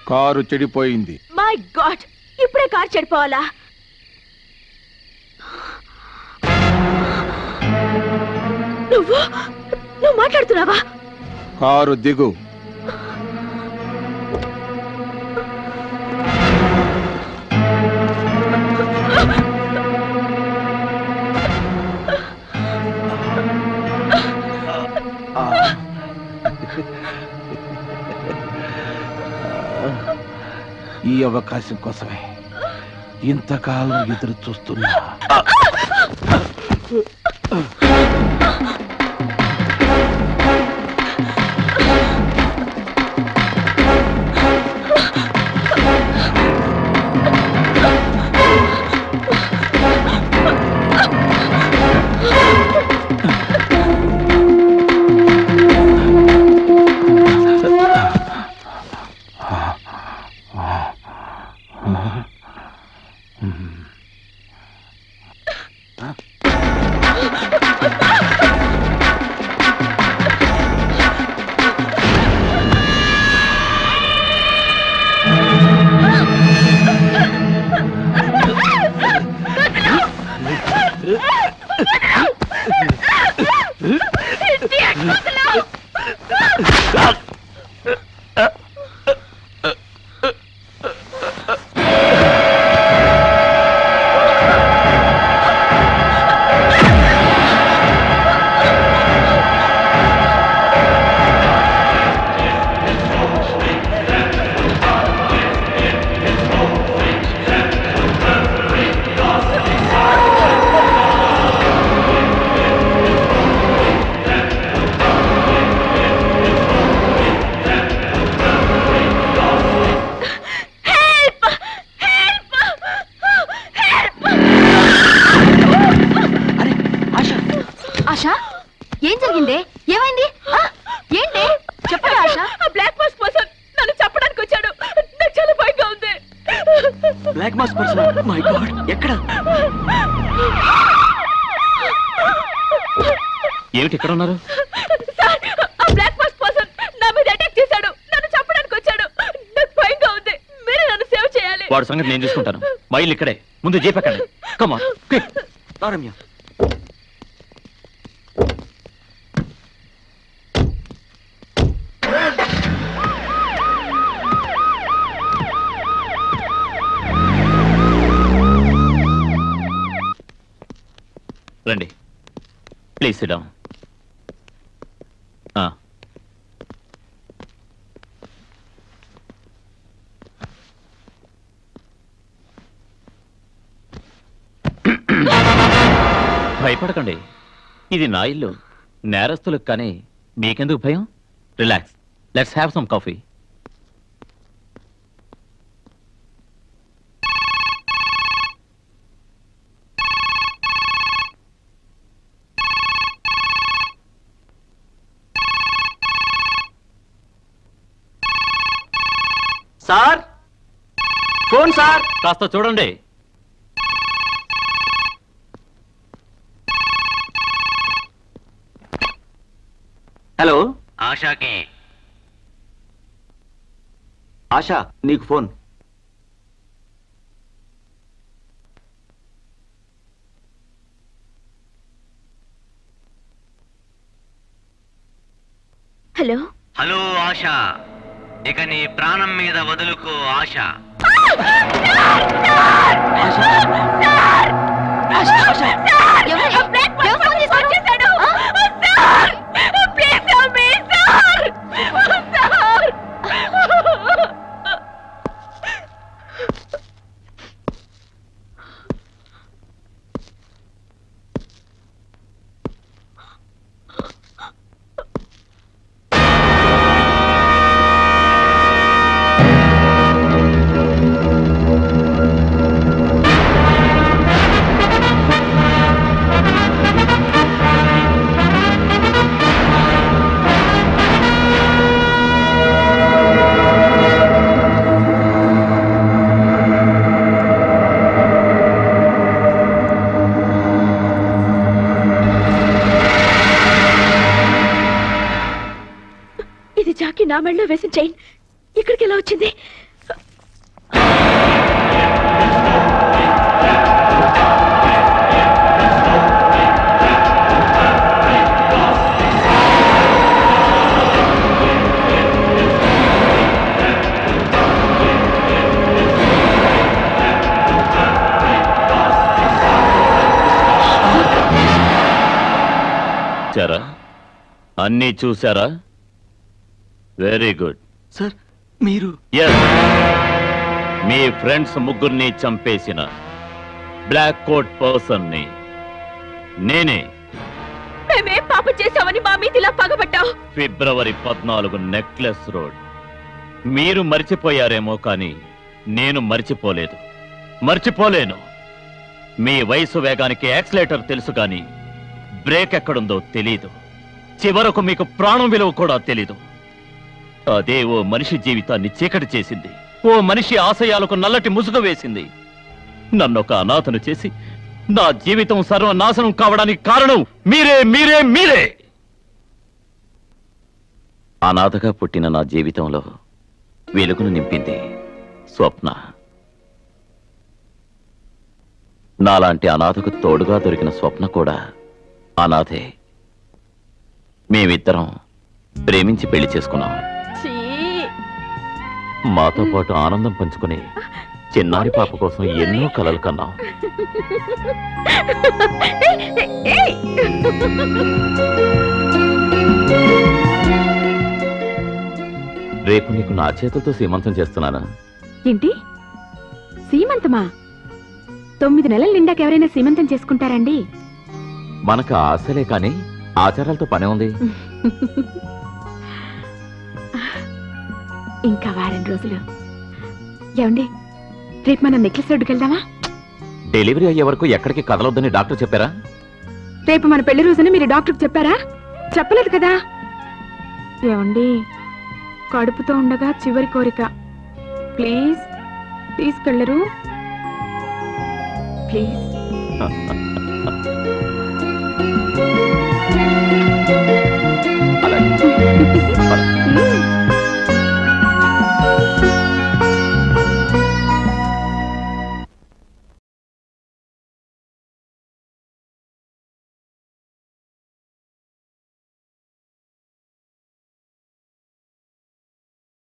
Car చెడిపోయింది. My God, ఇప్పుడే car చెడిపోవాలా? నువ్వు మాట్లాడుతున్నావా? కారు దిగు. ఈ అవకాశం కోసమే ఇంతకాలం ఎదురు చూస్తున్నా. ఏమిటి ఇక్కడ ఉన్నారు? వాడు సంగతి నేను చూసుకుంటాను. మైల్ ఇక్కడే, ముందు జీపెక్కండి. Come on quick. రమ్య, రండి ప్లీజ్ సిట్ డౌన్. భయపడకండి, ఇది నా ఇల్లు. నేరస్తులకు కానీ మీకెందుకు భయం? Relax, let's have some coffee. Sir, phone sir. కాస్త చూడండి. హలో, ఆశాకి. ఆశా, నీకు ఫోన్. హలో హలో ఆశా, ఇక నీ ప్రాణం మీద వదులుకో ఆశ. నా మెడలో వేసిన చైన్ ఇక్కడికి ఎలా వచ్చింది? అన్నీ చూసారా? Very good. సార్ మీరు మీ ఫ్రెండ్స్ ముగ్గురిని చంపేసిన బ్లాక్ కోట్ పర్సన్ ని నేనే. మేమేం పాపం చేశామని మా మీద ఇలా పగబట్టావు? ఫిబ్రవరి 14 నెక్లెస్ రోడ్. మీరు మర్చిపోయారేమో కానీ నేను మర్చిపోలేను. మీ వయసు వేగానికి యాక్సిలేటర్ తెలుసు కానీ బ్రేక్ ఎక్కడుందో తెలీదు. చివరకు మీకు ప్రాణం విలువ కూడా తెలీదు. అదే ఓ మనిషి జీవితాన్ని చీకటి చేసింది. ఓ మనిషి ఆశయాలకు నల్లటి ముసుగు వేసింది. నన్నొక అనాథను చేసి నా జీవితం సర్వనాశనం కావడానికి కారణం మీరే. అనాథగా పుట్టిన నా జీవితంలో వెలుగును నింపింది స్వప్న. నాలాంటి అనాథకు తోడుగా దొరికిన స్వప్న కూడా అనాథే. మేమిద్దరం ప్రేమించి పెళ్లి చేసుకున్నాం. మాతో పాటు ఆనందం పంచుకుని చిన్నారి పాప కోసం ఎన్నో కలలు కన్నాం. రేపు నీకు నా చేతులతో సీమంతం చేస్తున్నానా? ఏంటి సీమంతమా? 9 నెలల నిండాక ఎవరైనా సీమంతం చేసుకుంటారండి? మనకు ఆశలే కానీ ఆచారాలతో పనే ఉంది. ఇంకా వారం రోజులు. ఏమండి, రేపు మనం నెక్లెస్ రోడ్డుకి వెళ్దామా? డెలివరీ అయ్యే వరకు ఎక్కడికి కదలొద్దని డాక్టర్ చెప్పారా? రేపు మన పెళ్లి రోజుని మీరు డాక్టర్కి చెప్పారా? చెప్పలేదు కదా. ఏమండి, కడుపుతో ఉండగా చివరి కోరిక, ప్లీజ్ తీసుకెళ్ళరు ప్లీజ్.